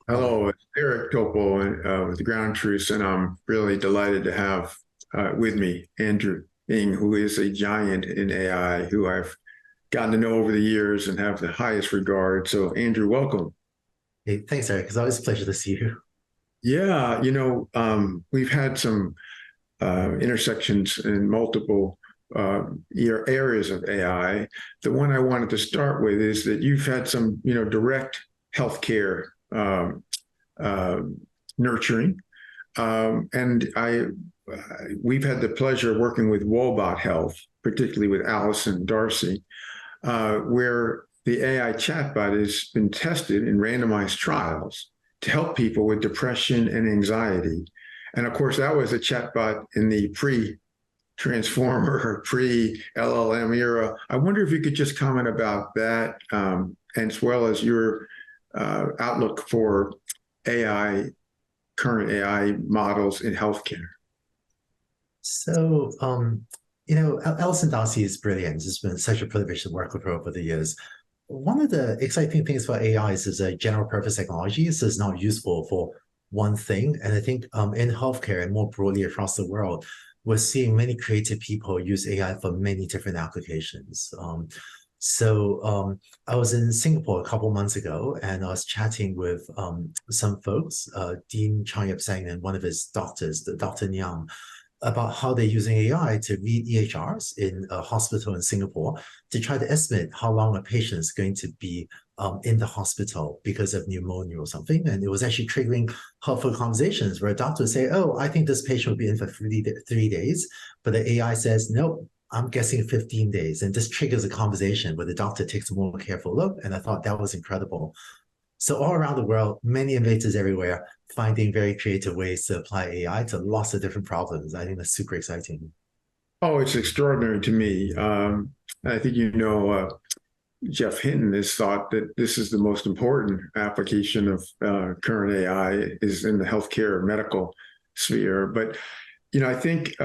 Hello, it's Eric Topol with the Ground Truth, and I'm really delighted to have with me Andrew Ng, who is a giant in AI, who I've gotten to know over the years and have the highest regard. So, Andrew, welcome. Hey, thanks, Eric. It's always a pleasure to see you. Yeah, we've had some intersections in multiple areas of AI. The one I wanted to start with is that you've had some, direct healthcare uh, nurturing. We've had the pleasure of working with Wobot Health, particularly with Allison Darcy, where the AI chatbot has been tested in randomized trials to help people with depression and anxiety. And of course, that was a chatbot in the pre-transformer, pre-LLM era. I wonder if you could just comment about that, as well as your outlook for AI, current AI models in healthcare. So, Alison Darcy is brilliant. It's been such a privilege to work with her over the years. One of the exciting things about AI is a general purpose technology. So it's not useful for one thing. And I think in healthcare and more broadly across the world, we're seeing many creative people use AI for many different applications. I was in Singapore a couple months ago, and I was chatting with some folks, Dean Chang Yap Sang and one of his doctors, Dr. Niang, about how they're using AI to read EHRs in a hospital in Singapore to try to estimate how long a patient is going to be in the hospital because of pneumonia or something. And it was actually triggering helpful conversations where a doctor would say, oh, I think this patient will be in for 3 days. But the AI says, nope, I'm guessing 15 days. And this triggers a conversation where the doctor takes a more careful look. And I thought that was incredible. So all around the world, many innovators everywhere finding very creative ways to apply AI to lots of different problems. I think that's super exciting. Oh, it's extraordinary to me. I think Jeff Hinton has thought that this is the most important application of current AI is in the healthcare medical sphere. But I think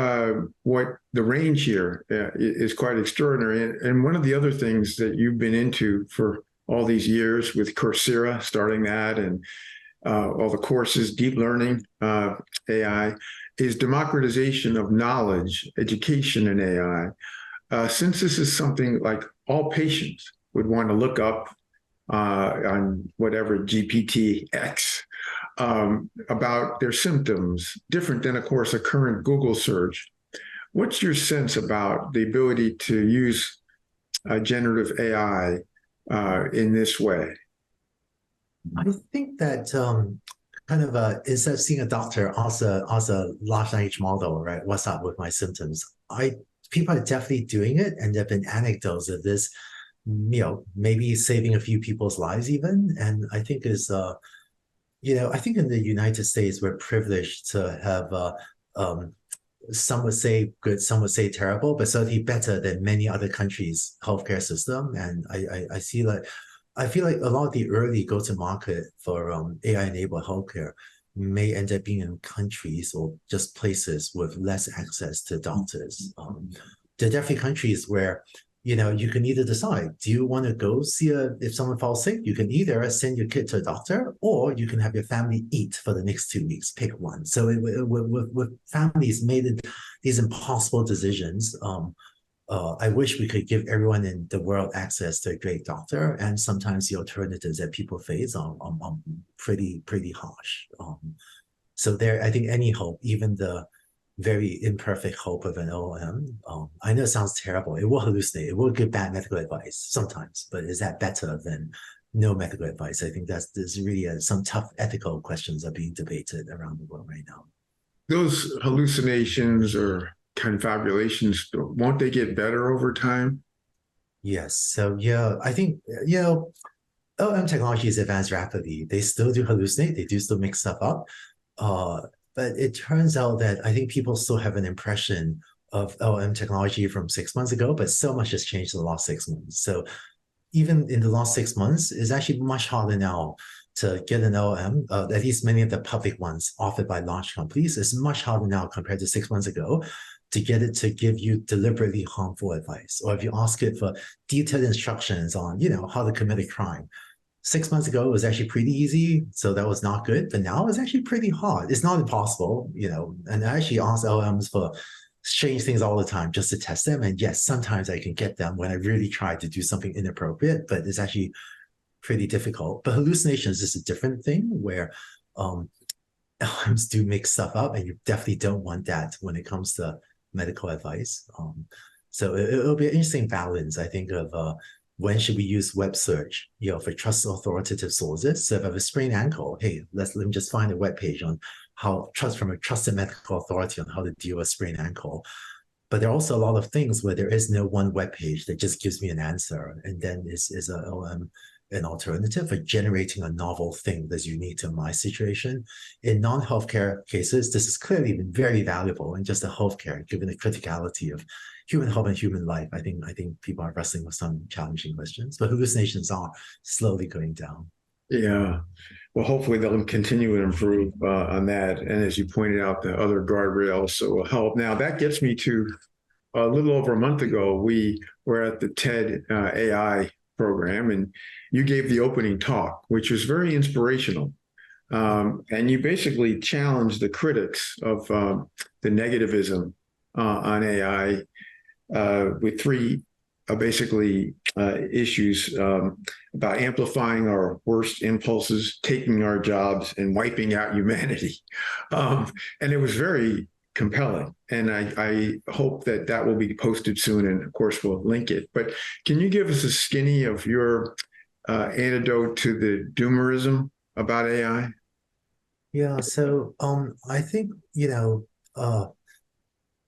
what the range here is quite extraordinary. And one of the other things that you've been into for all these years with Coursera, starting that, and all the courses, deep learning, AI, is democratization of knowledge, education in AI. Since this is something like all patients would want to look up on whatever GPTX about their symptoms, different than, of course, a current Google search. What's your sense about the ability to use generative AI in this way? I think that instead of seeing a doctor, also large language model, right? What's up with my symptoms? People are definitely doing it, and there've been anecdotes of this, maybe saving a few people's lives even. And I think I think in the United States we're privileged to have some would say good, some would say terrible, but certainly better than many other countries' healthcare system. And I feel like a lot of the early go-to-market for AI-enabled healthcare may end up being in countries or just places with less access to doctors. There are definitely countries where you can either decide, do you want to go see if someone falls sick? You can either send your kid to a doctor, or you can have your family eat for the next 2 weeks. Pick one. So with families made these impossible decisions, I wish we could give everyone in the world access to a great doctor, and sometimes the alternatives that people face are pretty harsh. So I think any hope, even the very imperfect hope of an LLM, I know it sounds terrible. It will hallucinate. It will give bad medical advice sometimes, but is that better than no medical advice? I think there's really some tough ethical questions are being debated around the world right now. Those hallucinations or confabulations, won't they get better over time? Yes. So yeah, I think LM technology has advanced rapidly. They still do hallucinate. They do still make stuff up. But it turns out that I think people still have an impression of LM technology from 6 months ago, but so much has changed in the last 6 months. So even in the last 6 months, it's actually much harder now to get an LM, at least many of the public ones offered by large companies. It's much harder now compared to 6 months ago to get it to give you deliberately harmful advice. Or if you ask it for detailed instructions on, how to commit a crime, 6 months ago, it was actually pretty easy. So that was not good. But now it's actually pretty hard. It's not impossible, and I actually ask LMs for strange things all the time just to test them. And yes, sometimes I can get them when I really try to do something inappropriate, but it's actually pretty difficult. But hallucinations is a different thing where LMs do make stuff up, and you definitely don't want that when it comes to medical advice. So it'll be an interesting balance, I think, of when should we use web search, for trusted authoritative sources. So if I have a sprained ankle, hey, let me just find a web page on from a trusted medical authority on how to deal with sprained ankle. But there are also a lot of things where there is no one web page that just gives me an answer, and then is a LM an alternative for generating a novel thing that's unique to my situation. In non-healthcare cases, this has clearly been very valuable in just the healthcare, given the criticality of human health and human life. I think people are wrestling with some challenging questions, but hallucinations are slowly going down. Yeah. Well, hopefully they'll continue to improve on that. And as you pointed out, the other guardrails so will help. Now, that gets me to a little over a month ago, we were at the TED AI program, and you gave the opening talk, which was very inspirational. And you basically challenged the critics of the negativism on AI with three basically issues about amplifying our worst impulses, taking our jobs, and wiping out humanity. And it was very compelling. And I hope that will be posted soon. And of course, we'll link it. But can you give us a skinny of your antidote to the doomerism about AI? Yeah, so I think,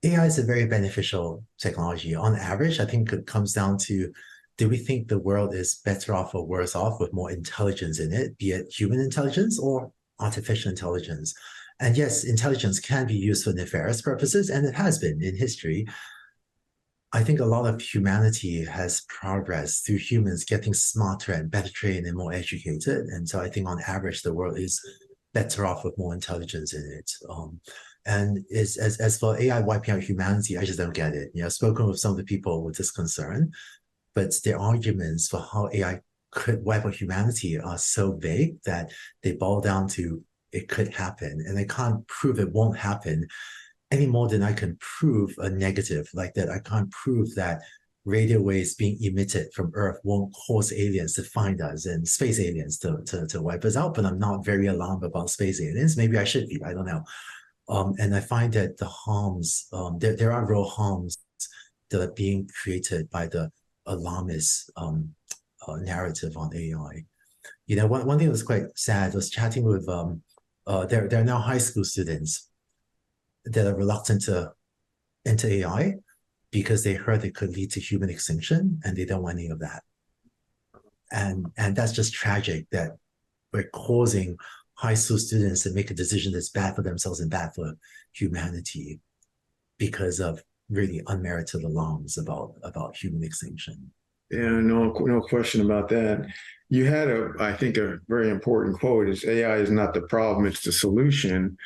AI is a very beneficial technology. On average, I think it comes down to, do we think the world is better off or worse off with more intelligence in it, be it human intelligence or artificial intelligence? And yes, intelligence can be used for nefarious purposes, and it has been in history. I think a lot of humanity has progressed through humans getting smarter and better trained and more educated. And so I think on average, the world is better off with more intelligence in it. And as for AI wiping out humanity, I just don't get it. I've spoken with some of the people with this concern, but their arguments for how AI could wipe out humanity are so vague that they boil down to it could happen. And I can't prove it won't happen any more than I can prove a negative like that. I can't prove that radio waves being emitted from Earth won't cause aliens to find us and space aliens to wipe us out. But I'm not very alarmed about space aliens. Maybe I should be. I don't know. And I find that the harms, there are real harms that are being created by the alarmist narrative on AI. One thing that was quite sad was chatting with, there are now high school students that are reluctant to enter AI because they heard it could lead to human extinction, and they don't want any of that. And that's just tragic that we're causing high school students to make a decision that's bad for themselves and bad for humanity because of really unmerited alarms about human extinction. Yeah, no question about that. You had I think a very important quote is AI is not the problem, it's the solution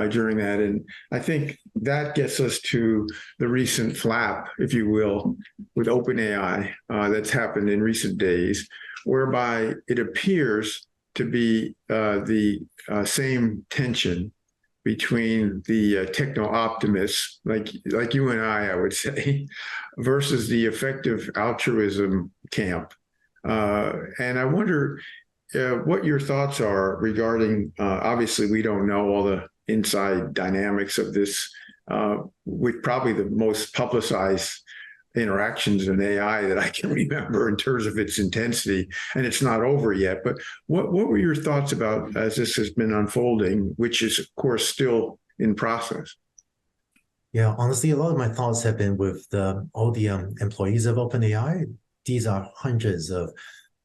during that. And I think that gets us to the recent flap, if you will, with OpenAI that's happened in recent days, whereby it appears to be the same tension between the techno-optimists, like you and I would say, versus the effective altruism camp. And I wonder what your thoughts are regarding, obviously, we don't know all the inside dynamics of this, with probably the most publicized interactions in AI that I can remember in terms of its intensity, and it's not over yet. But what were your thoughts about as this has been unfolding, which is, of course, still in process? Yeah, honestly, a lot of my thoughts have been with all the employees of OpenAI. These are hundreds of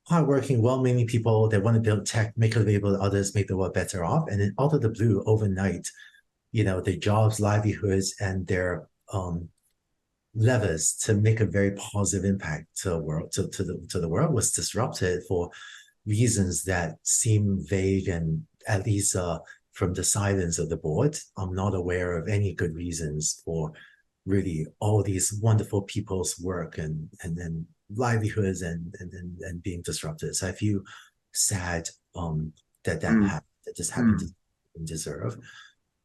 hardworking, well-meaning people that want to build tech, make it available to others, make the world better off. And then out of the blue, overnight, their jobs, livelihoods, and their levers to make a very positive impact to the world, to the world was disrupted for reasons that seem vague, and at least from the silence of the board, I'm not aware of any good reasons for really all these wonderful people's work and then livelihoods and being disrupted. So I feel sad Mm, that just happened to mm. deserve.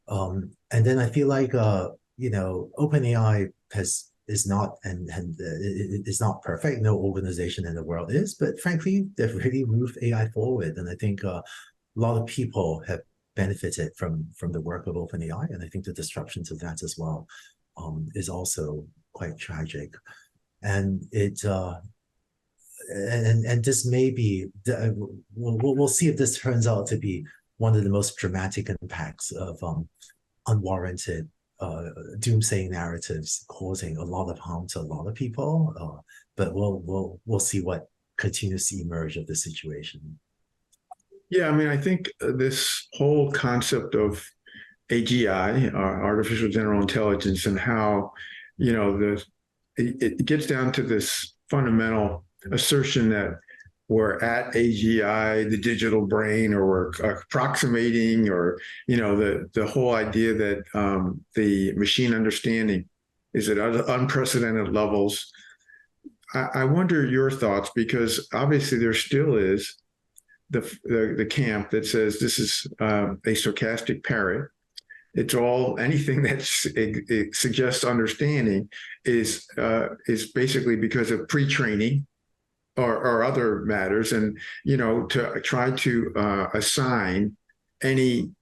And then I feel like OpenAI is not is not perfect. No organization in the world is, but frankly, they've really moved AI forward, and I think a lot of people have benefited from the work of OpenAI, and I think the disruption to that as well is also quite tragic. And this may be we'll see if this turns out to be one of the most dramatic impacts of unwarranted doomsaying narratives causing a lot of harm to a lot of people. But we'll see what continues to emerge of the situation. Yeah, I mean, I think this whole concept of AGI, artificial general intelligence, and how, it gets down to this fundamental assertion that we're at AGI, the digital brain, or we're approximating, or the whole idea that the machine understanding is at unprecedented levels. I wonder your thoughts, because obviously there still is the camp that says this is a stochastic parrot. It's all anything that it suggests understanding is basically because of pre-training or other matters, and to try to assign any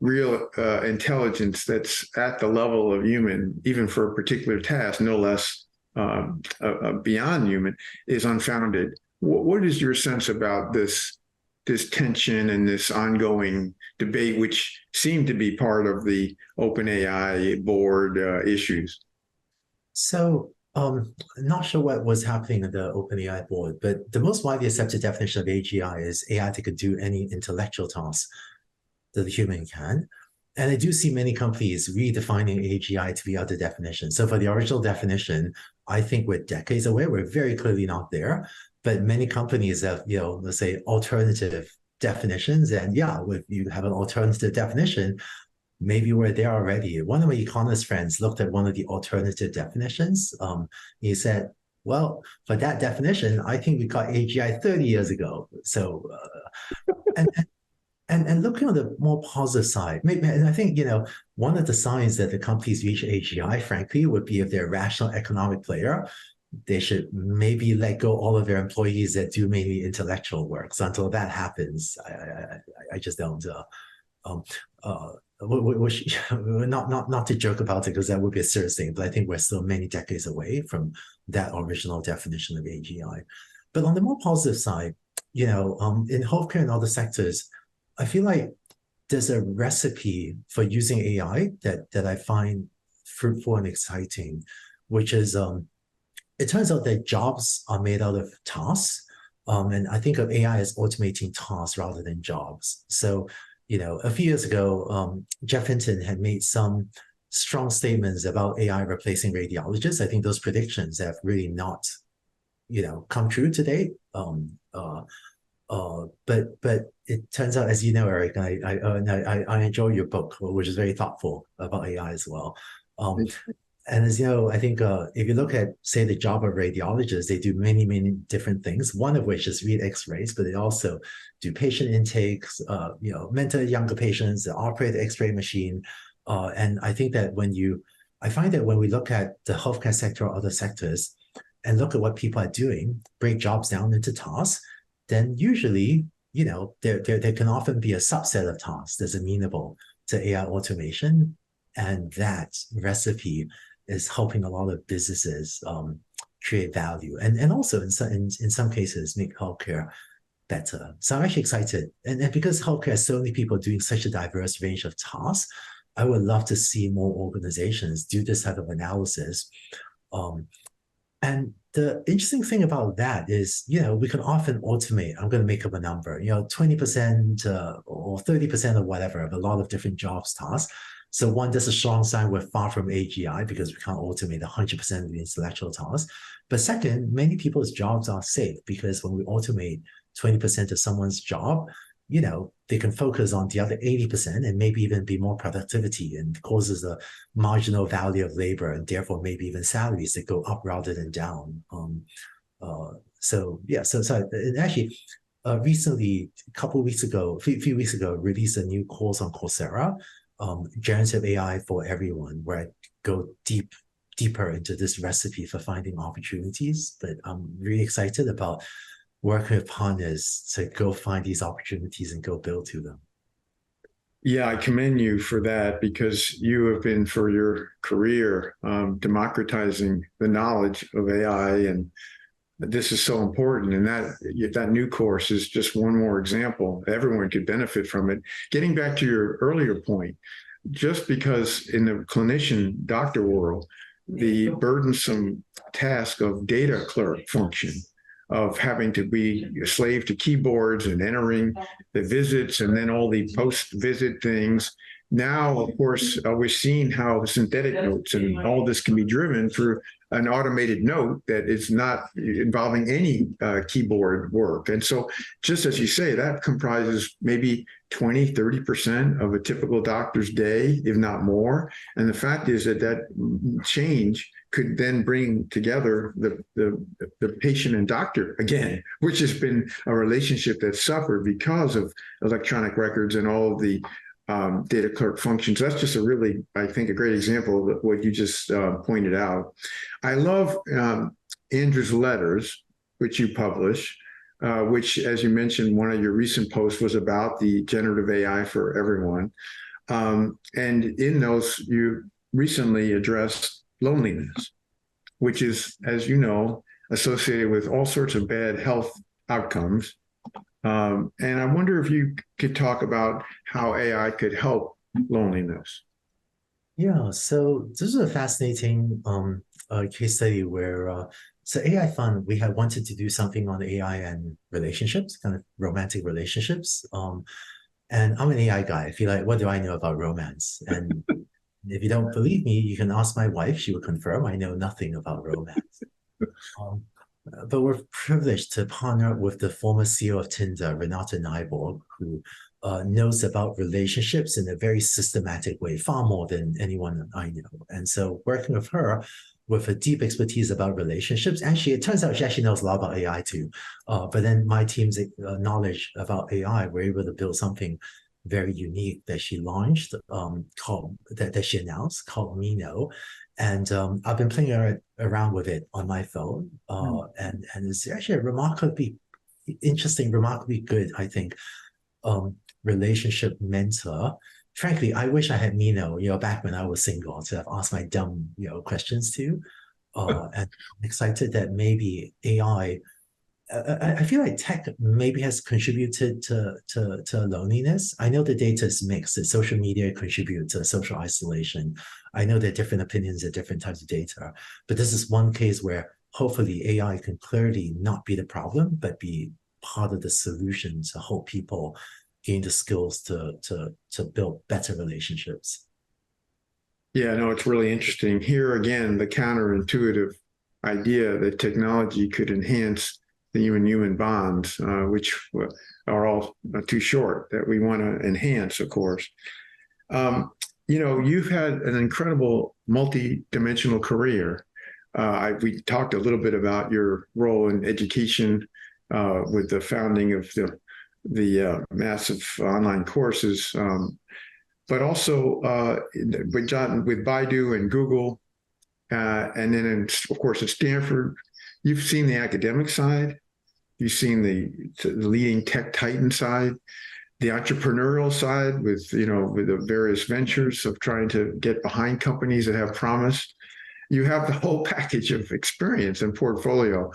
real intelligence that's at the level of human, even for a particular task, no less beyond human, is unfounded. What is your sense about this tension and this ongoing debate, which seemed to be part of the OpenAI board issues? So, not sure what was happening at the OpenAI board, but the most widely accepted definition of AGI is AI that could do any intellectual task that the human can. And I do see many companies redefining AGI to be other definitions. So for the original definition, I think we're decades away. We're very clearly not there. But many companies have, let's say alternative definitions. And yeah, if you have an alternative definition, maybe we're there already. One of my economist friends looked at one of the alternative definitions. He said, well, for that definition, I think we got AGI 30 years ago. So, and and looking on the more positive side, and I think one of the signs that the companies reach AGI, frankly, would be if they're a rational economic player, they should maybe let go all of their employees that do mainly intellectual work. So until that happens, I just don't. Not to joke about it, because that would be a serious thing, but I think we're still many decades away from that original definition of AGI. But on the more positive side, in healthcare and other sectors, I feel like there's a recipe for using AI that I find fruitful and exciting, which is it turns out that jobs are made out of tasks. And I think of AI as automating tasks rather than jobs. So, a few years ago, Jeff Hinton had made some strong statements about AI replacing radiologists. I think those predictions have really not, come true to date. But it turns out, as you know, Eric, I enjoy your book, which is very thoughtful about AI as well. And as you know, I think if you look at, say, the job of radiologists, they do many, many different things. One of which is read X-rays, but they also do patient intakes, mentor younger patients, operate the X-ray machine. And I think that I find that when we look at the healthcare sector or other sectors and look at what people are doing, break jobs down into tasks, then usually, there can often be a subset of tasks that's amenable to AI automation. And that recipe is helping a lot of businesses create value and also in some cases make healthcare better. So I'm actually excited. And because healthcare has so many people doing such a diverse range of tasks, I would love to see more organizations do this type of analysis. And the interesting thing about that is, we can often automate, I'm going to make up a number, 20% or 30% or whatever of a lot of different jobs tasks. So one, that's a strong sign we're far from AGI because we can't automate 100% of the intellectual tasks. But second, many people's jobs are safe because when we automate 20% of someone's job, they can focus on the other 80% and maybe even be more productivity, and causes the marginal value of labor and therefore maybe even salaries that go up rather than down. So actually, recently, a few weeks ago, released a new course on Coursera, generative AI for everyone, where I go deeper into this recipe for finding opportunities. But I'm really excited about working with partners to go find these opportunities and go build to them. Yeah, I commend you for that because you have been for your career democratizing the knowledge of AI, and this is so important. And that new course is just one more example. Everyone could benefit from it. Getting back to your earlier point, just because in the clinician doctor world, the burdensome task of data clerk function, of having to be a slave to keyboards and entering the visits and then all the post-visit things. Now, of course, we're seeing how synthetic notes and all this can be driven through an automated note that is not involving any keyboard work. And so, just as you say, that comprises maybe 20, 30% of a typical doctor's day, if not more. And the fact is that change could then bring together the patient and doctor again, which has been a relationship that suffered because of electronic records and all of the data clerk functions. That's just I think, a great example of what you just pointed out. I love Andrew's letters, which you publish, which, as you mentioned, one of your recent posts was about the generative AI for everyone. And in those, you recently addressed loneliness, which is, as you know, associated with all sorts of bad health outcomes. And I wonder if you could talk about how AI could help loneliness. Yeah, so this is a fascinating case study where so AI Fund, we had wanted to do something on AI and relationships, kind of romantic relationships. And I'm an AI guy. I feel like, what do I know about romance? And if you don't believe me, you can ask my wife. She will confirm I know nothing about romance. But we're privileged to partner with the former CEO of Tinder, Renate Nyborg, who knows about relationships in a very systematic way, far more than anyone I know. And so working with her with a deep expertise about relationships, it turns out she actually knows a lot about AI too. But then my team's knowledge about AI, we're able to build something very unique that she launched, that she announced, called Mino. And I've been playing around with it on my phone. And it's actually a remarkably interesting, remarkably good, I think, relationship mentor. Frankly, I wish I had Mino, back when I was single, to have asked my dumb, questions to. And I'm excited that maybe AI, I feel like tech maybe has contributed to loneliness. I know the data is mixed. That social media contribute to social isolation. I know there are different opinions at different types of data, but this is one case where hopefully AI can clearly not be the problem, but be part of the solution to help people gain the skills to build better relationships. Yeah, no, it's really interesting. Here again, the counterintuitive idea that technology could enhance the human bonds, which are all too short, that we want to enhance, of course. You've had an incredible multi-dimensional career. We talked a little bit about your role in education with the founding of the massive online courses, but also with Baidu and Google, and then, of course, at Stanford. You've seen the academic side, you've seen the leading tech titan side, the entrepreneurial side with the various ventures of trying to get behind companies that have promise. You have the whole package of experience and portfolio.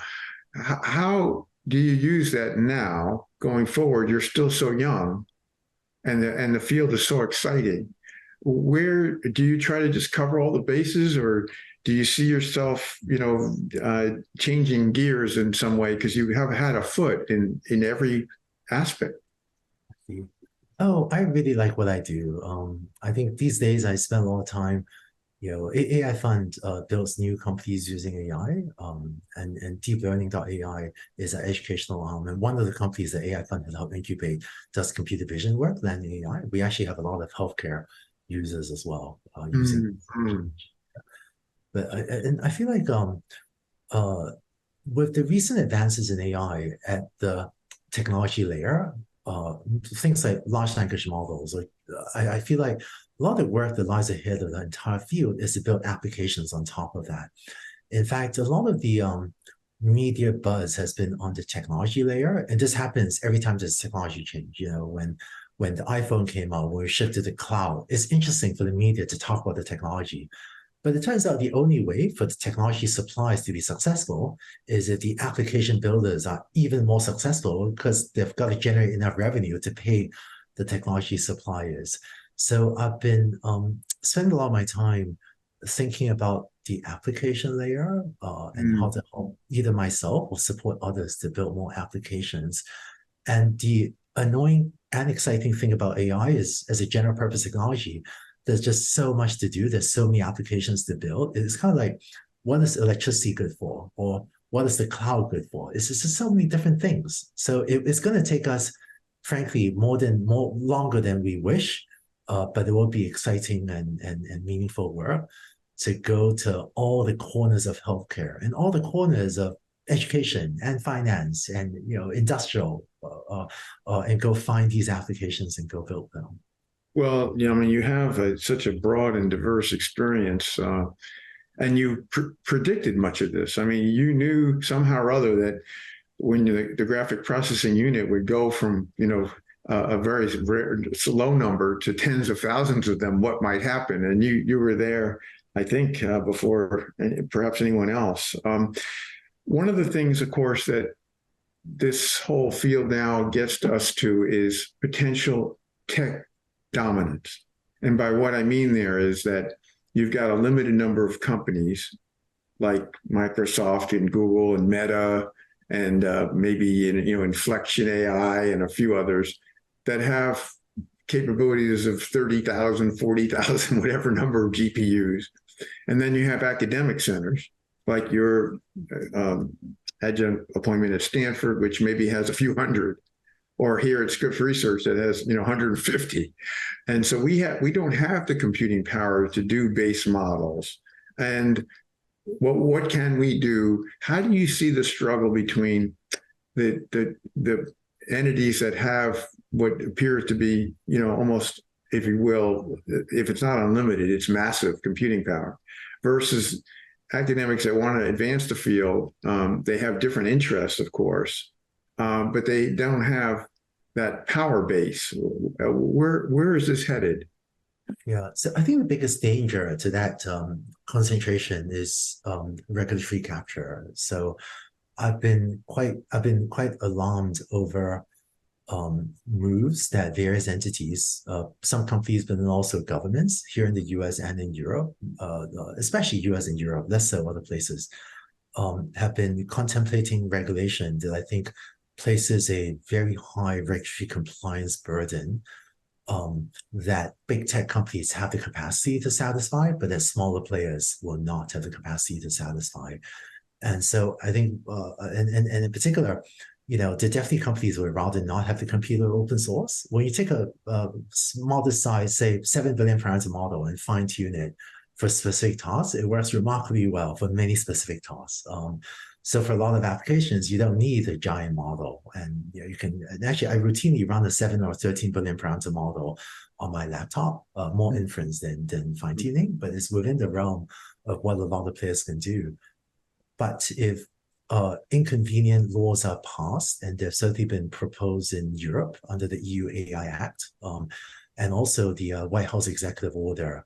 How do you use that now going forward? You're still so young, and the field is so exciting. Where do you try to just cover all the bases, or do you see yourself, changing gears in some way because you have had a foot in every aspect? Oh, I really like what I do. I think these days I spend a lot of time, AI Fund builds new companies using AI, and deeplearning.ai is an educational arm. And one of the companies that AI Fund has helped incubate does computer vision work, learning AI. We actually have a lot of healthcare users as well using. But I feel like with the recent advances in AI at the technology layer, things like large language models, or I feel like a lot of the work that lies ahead of the entire field is to build applications on top of that. In fact, a lot of the media buzz has been on the technology layer, and this happens every time there's technology change. When the iPhone came out, when we shifted to the cloud, it's interesting for the media to talk about the technology. But it turns out the only way for the technology supplies to be successful is if the application builders are even more successful because they've got to generate enough revenue to pay the technology suppliers. So I've been spending a lot of my time thinking about the application layer and how to help either myself or support others to build more applications. And the annoying and exciting thing about AI is, as a general purpose technology, there's just so much to do. There's so many applications to build. It's kind of like, what is electricity good for? Or what is the cloud good for? It's just so many different things. So it's going to take us, frankly, more longer than we wish, but it will be exciting and meaningful work to go to all the corners of healthcare and all the corners of education and finance and industrial, and go find these applications and go build them. Well, I mean, you have such a broad and diverse experience, and you predicted much of this. I mean, you knew somehow or other that when the graphic processing unit would go from, a very low number to tens of thousands of them, what might happen. And you were there, I think, before perhaps anyone else. One of the things, of course, that this whole field now gets us to is potential tech dominance. And by what I mean there is that you've got a limited number of companies like Microsoft and Google and Meta and maybe Inflection AI and a few others that have capabilities of 30,000, 40,000, whatever number of GPUs. And then you have academic centers like your adjunct appointment at Stanford, which maybe has a few hundred, or here at Scripps Research that has 150. And so we don't have the computing power to do base models. And what can we do? How do you see the struggle between the entities that have what appears to be, almost, if you will, if it's not unlimited, it's massive computing power, versus academics that want to advance the field? They have different interests, of course, but they don't have that power base. Where is this headed? Yeah, so I think the biggest danger to that concentration is regulatory capture. So I've been quite alarmed over moves that various entities, some companies, but then also governments here in the US and in Europe, especially US and Europe, less so other places, have been contemplating regulation that I think places a very high regulatory compliance burden that big tech companies have the capacity to satisfy, but that smaller players will not have the capacity to satisfy. And so I think, and in particular, the definitely companies would rather not have to compete with open source. When you take a modest size, say 7 billion parameter model and fine tune it for specific tasks, it works remarkably well for many specific tasks. So for a lot of applications, you don't need a giant model. And you can, and actually I routinely run a 7 or 13 billion parameter model on my laptop, more inference than fine tuning, but it's within the realm of what a lot of players can do. But if inconvenient laws are passed, and they've certainly been proposed in Europe under the EU AI Act, and also the White House executive order,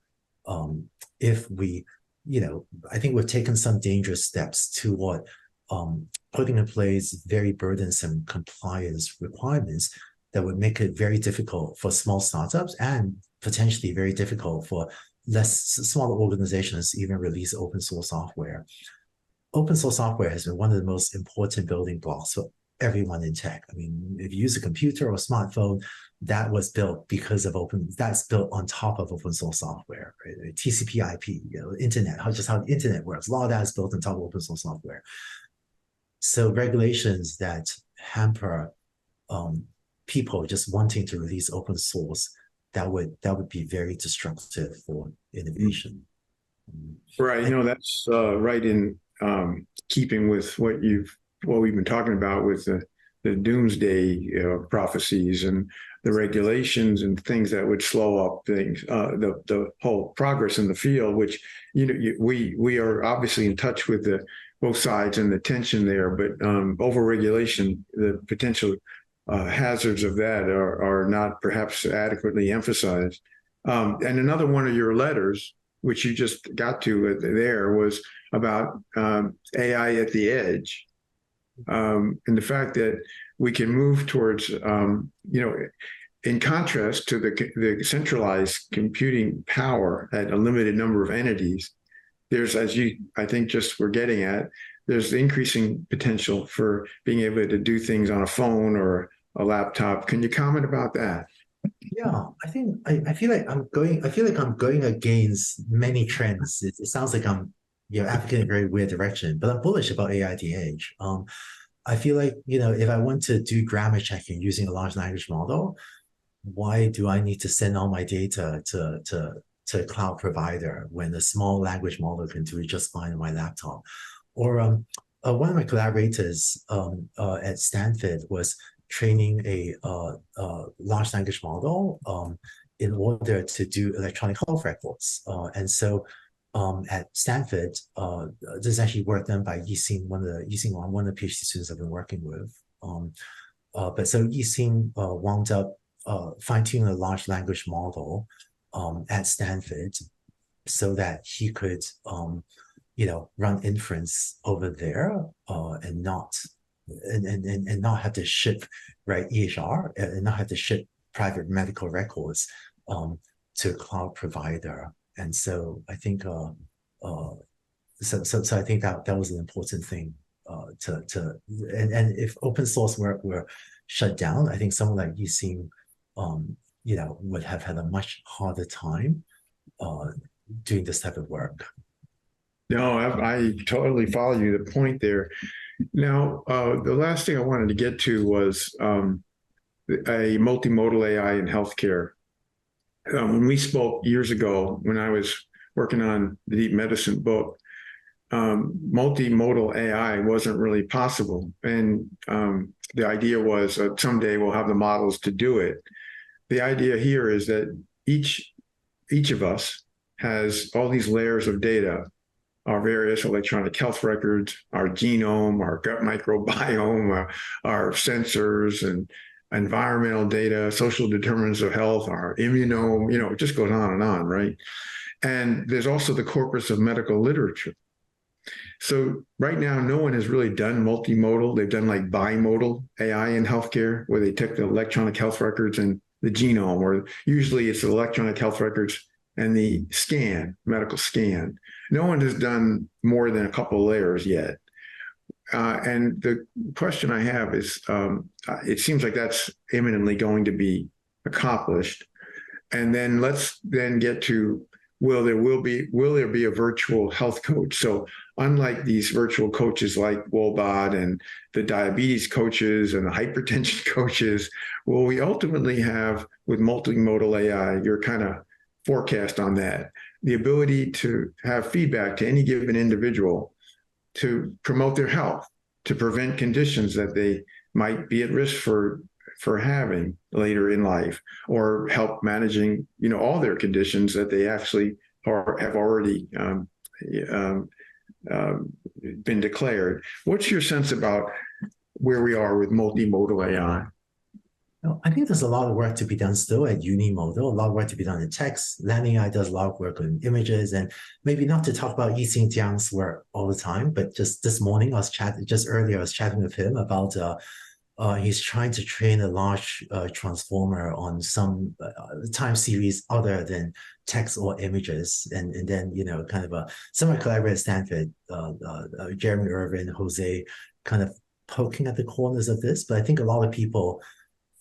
if we, I think we've taken some dangerous steps toward putting in place very burdensome compliance requirements that would make it very difficult for small startups and potentially very difficult for smaller organizations to even release open source software. Open source software has been one of the most important building blocks for everyone in tech. I mean, if you use a computer or a smartphone, that was built because of that's built on top of open source software, right? TCP/IP, internet, just how the internet works. A lot of that is built on top of open source software. So regulations that hamper people just wanting to release open source, that would be very destructive for innovation. Right. That's right in keeping with what we've been talking about with the the doomsday prophecies and the regulations and things that would slow up things, the whole progress in the field, which we are obviously in touch with the both sides and the tension there, but overregulation, the potential hazards of that are not perhaps adequately emphasized. And another one of your letters, which you just got to there, was about AI at the edge, and the fact that we can move towards, in contrast to the centralized computing power at a limited number of entities, there's, as you, I think, just we're getting at, there's the increasing potential for being able to do things on a phone or a laptop. Can you comment about that? Yeah, I feel like I'm going against many trends. It sounds like I'm advocating a very weird direction, but I'm bullish about AI at the edge. I feel like, if I want to do grammar checking using a large language model, why do I need to send all my data to a cloud provider when a small language model can do it just fine on my laptop? Or one of my collaborators at Stanford was training a large language model in order to do electronic health records. And so at Stanford, this is actually work done by Yixing, one of the PhD students I've been working with. But so Yixing wound up fine-tuning a large language model at Stanford so that he could, run inference over there and not have to ship EHR and not have to ship private medical records to a cloud provider. And so I think so I think that was an important thing and if open source were shut down, I think someone like Yixing would have had a much harder time doing this type of work. No, I totally follow you. The point there. Now, the last thing I wanted to get to was a multimodal AI in healthcare. When we spoke years ago, when I was working on the deep medicine book, multimodal AI wasn't really possible. And the idea was someday we'll have the models to do it. The idea here is that each of us has all these layers of data, our various electronic health records, our genome, our gut microbiome, our sensors and environmental data, social determinants of health, our immunome, it just goes on, right? And there's also the corpus of medical literature. So right now, no one has really done multimodal. They've done like bimodal AI in healthcare, where they took the electronic health records and the genome, or usually it's the electronic health records and the medical scan. No one has done more than a couple of layers yet. And the question I have is, it seems like that's imminently going to be accomplished. And then let's then get to, will there be a virtual health coach? So unlike these virtual coaches like Wobot and the diabetes coaches and the hypertension coaches, will we ultimately have, with multimodal AI, your kind of forecast on that, the ability to have feedback to any given individual to promote their health, to prevent conditions that they might be at risk for having later in life, or help managing, all their conditions that they actually have already been declared. What's your sense about where we are with multimodal AI? I think there's a lot of work to be done still at unimodal, a lot of work to be done in text. Landing AI does a lot of work on images, and maybe not to talk about Yixing Jiang's work all the time, but just this morning I was chatting with him about he's trying to train a large transformer on some time series other than text or images, and then kind of some of my collaborators at Stanford, Jeremy Irvin, Jose, kind of poking at the corners of this. But I think a lot of people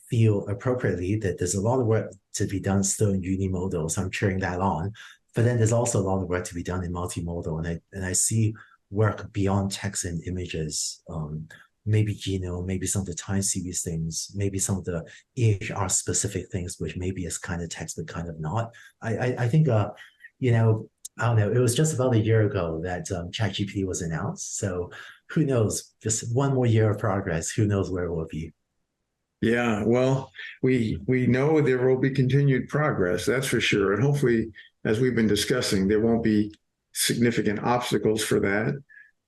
feel appropriately that there's a lot of work to be done still in unimodal, so I'm cheering that on. But then there's also a lot of work to be done in multimodal, and I see work beyond text and images, maybe genome, maybe some of the time series things, maybe some of the EHR specific things, which maybe is kind of text but kind of not. I think I don't know. It was just about a year ago that ChatGPT was announced, so who knows? Just one more year of progress. Who knows where we'll be? Yeah, well, we know there will be continued progress, that's for sure. And hopefully, as we've been discussing, there won't be significant obstacles for that.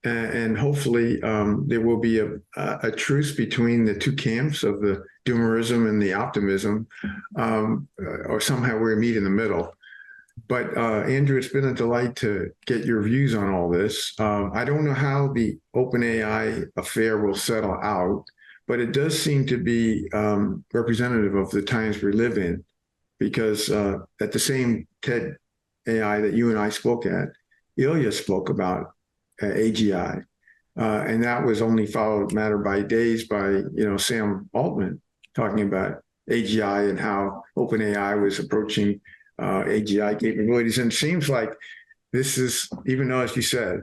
And hopefully, there will be a truce between the two camps of the doomerism and the optimism, or somehow we meet in the middle. But Andrew, it's been a delight to get your views on all this. I don't know how the OpenAI affair will settle out, but it does seem to be representative of the times we live in, because at the same TED AI that you and I spoke at, Ilya spoke about AGI, and that was only followed matter by days by Sam Altman talking about AGI and how OpenAI was approaching AGI capabilities. And it seems like this is, even though, as you said,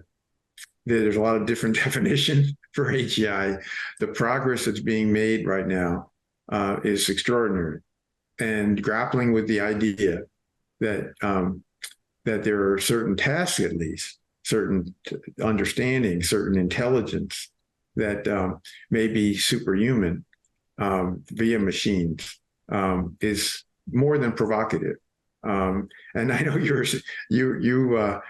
there's a lot of different definitions for AGI, the progress that's being made right now is extraordinary. And grappling with the idea that that there are certain tasks, at least, certain understanding, certain intelligence that may be superhuman via machines is more than provocative. And I know you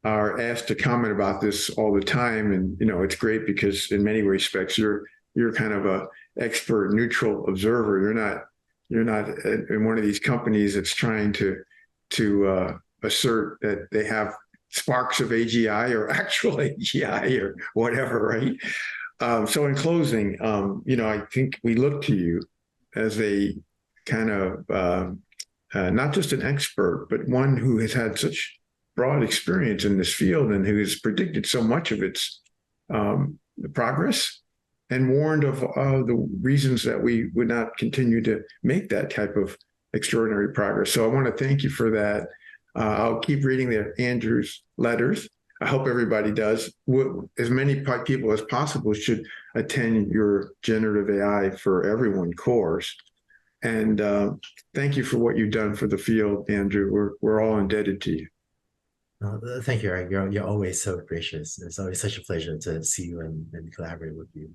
are asked to comment about this all the time, and it's great because in many respects you're kind of a expert, neutral observer. You're not in one of these companies that's trying to assert that they have sparks of AGI or actual AGI or whatever, right? So in closing, I think we look to you as a kind of not just an expert, but one who has had such broad experience in this field and who has predicted so much of its progress and warned of the reasons that we would not continue to make that type of extraordinary progress. So I want to thank you for that. I'll keep reading Andrew's letters. I hope everybody does. As many people as possible should attend your Generative AI for Everyone course. And thank you for what you've done for the field, Andrew. We're all indebted to you. Thank you, Eric. You're always so gracious. It's always such a pleasure to see you and collaborate with you.